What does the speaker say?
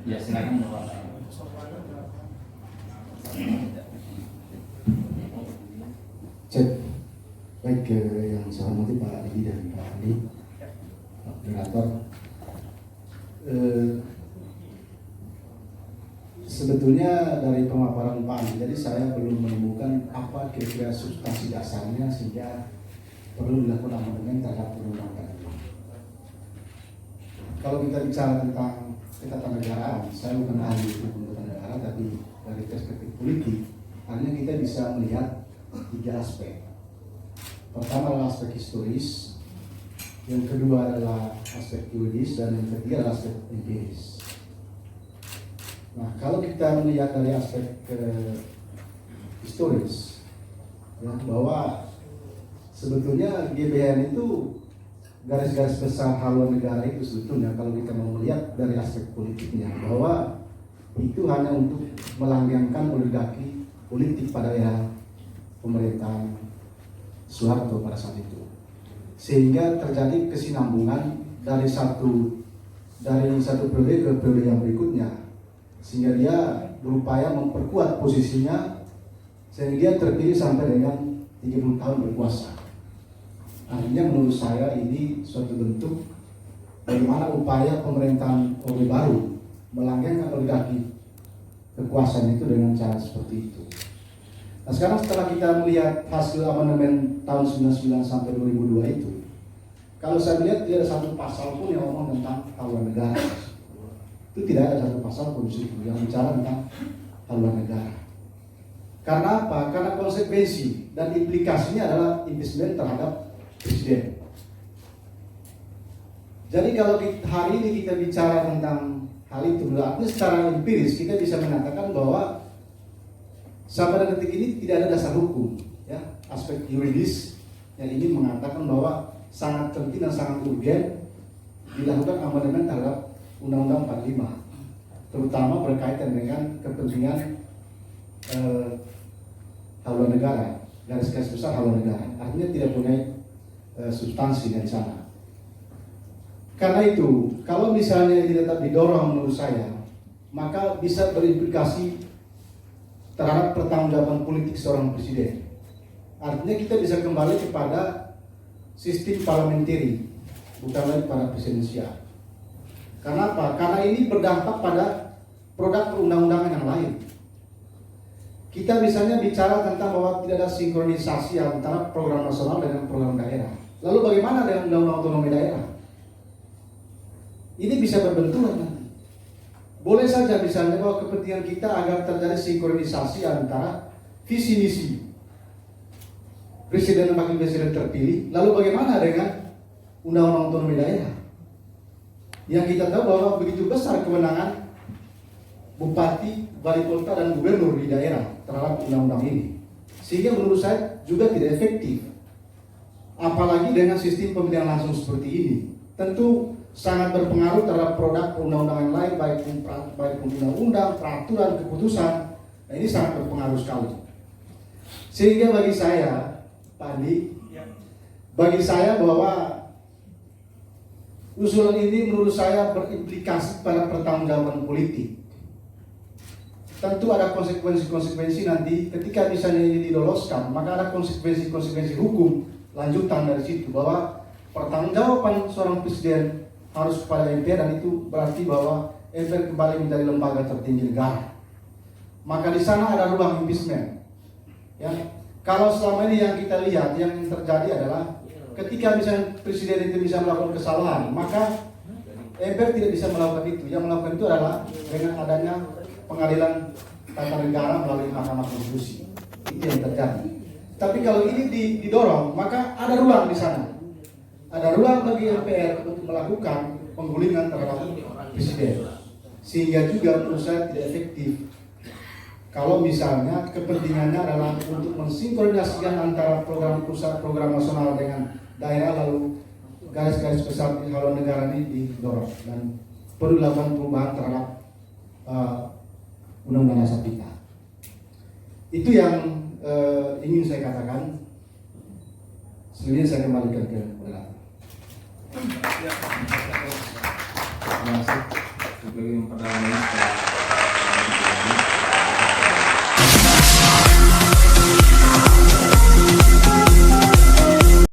Ya, silakan. Cek. Baik, yang saya hormati Pak Edi dan Pak Andi, Pak Moderator. Sebetulnya dari pemaparan Pak Andi, jadi saya belum menemukan apa kira-kira substansi dasarnya sehingga perlu dilakukan amandemen terhadap undang-undang ini. Kalau kita bicara tentang ketatanegaraan, saya bukan ahli hukum ketatanegaraan, tapi dari perspektif politik, artinya kita bisa melihat tiga aspek. Pertama adalah aspek historis, yang kedua adalah aspek juridis, dan yang ketiga adalah aspek empiris. Nah, kalau kita melihat dari aspek historis, ya, bahwa sebetulnya GBHN itu garis-garis besar haluan negara itu sebetulnya kalau kita mau melihat dari aspek politiknya, bahwa itu hanya untuk melanggengkan oligarki politik pada era pemerintahan Soeharto pada saat itu, sehingga terjadi kesinambungan dari satu periode ke periode yang berikutnya, sehingga dia berupaya memperkuat posisinya sehingga dia terpilih sampai dengan 30 tahun berkuasa. Artinya menurut saya ini suatu bentuk bagaimana upaya pemerintahan Orde Baru melanggengkan oligarki kekuasaan itu dengan cara seperti itu. Nah, sekarang setelah kita melihat hasil amandemen tahun 99 sampai 2002 itu, kalau saya lihat tidak ada satu pasal pun yang ngomong tentang haluan negara. Itu tidak ada satu pasal pun di situ yang bicara tentang haluan negara. Karena apa? Karena konsekuensi dan implikasinya adalah impeachment terhadap presiden. Jadi kalau hari ini kita bicara tentang hal itu, berarti secara empiris kita bisa mengatakan bahwa sampai detik ini tidak ada dasar hukum, ya, aspek yuridis yang ingin mengatakan bahwa sangat penting dan sangat urgen dilakukan amandemen terhadap Undang-Undang 45, terutama berkaitan dengan kepentingan haluan negara, garis-garis besar haluan negara. Artinya tidak punya substansi dari sana. Karena itu, kalau misalnya ini tetap didorong menurut saya, maka bisa berimplikasi terhadap pertanggungjawaban politik seorang presiden. Artinya kita bisa kembali kepada sistem parliamentary, bukan lagi pada presidensial. Karena apa? Karena ini berdampak pada produk perundang-undangan yang lain. Kita misalnya bicara tentang bahwa tidak ada sinkronisasi antara program nasional dengan program daerah. Lalu bagaimana dengan undang-undang otonomi daerah? Ini bisa berbenturan nanti. Boleh saja misalnya bahwa kepentingan kita agar terjadi sinkronisasi antara visi misi presiden dan wakil presiden terpilih. Lalu bagaimana dengan undang-undang otonomi daerah? Yang kita tahu bahwa begitu besar kewenangan bupati, wali kota, dan gubernur di daerah terhadap undang-undang ini, sehingga menurut saya juga tidak efektif. Apalagi dengan sistem pemilihan langsung seperti ini, tentu sangat berpengaruh terhadap produk perundang-undangan lain, baik undang-undang, peraturan, keputusan. Nah, ini sangat berpengaruh sekali. Sehingga bagi saya, Pak Andi, bagi saya bahwa usulan ini menurut saya berimplikasi pada pertanggungjawaban politik. Tentu ada konsekuensi-konsekuensi nanti ketika misalnya ini diloloskan, maka ada konsekuensi-konsekuensi hukum lanjutan dari situ, bahwa pertanggungjawaban seorang presiden harus kepada MPR, dan itu berarti bahwa MPR kembali menjadi lembaga tertinggi negara. Maka di sana ada ruang impeachment. Ya, kalau selama ini yang kita lihat yang terjadi adalah ketika misalnya presiden itu bisa melakukan kesalahan, maka MPR tidak bisa melakukan itu. Yang melakukan itu adalah dengan adanya pengadilan tata negara melalui Mahkamah Konstitusi. Itu yang terjadi. Tapi kalau ini didorong, maka ada ruang di sana. Ada ruang bagi MPR untuk melakukan penggulingan terhadap presiden, sehingga juga menurut saya tidak efektif kalau misalnya kepentingannya adalah untuk mensinkronisasikan antara program pusat, program nasional dengan daerah, lalu garis-garis besar di haluan negara ini didorong, dan perlu dilakukan perubahan terhadap undang-undang dasar kita. Itu yang ingin saya katakan. Sebenarnya saya kembalikan ke moderator. Terima kasih sebagai memperdalam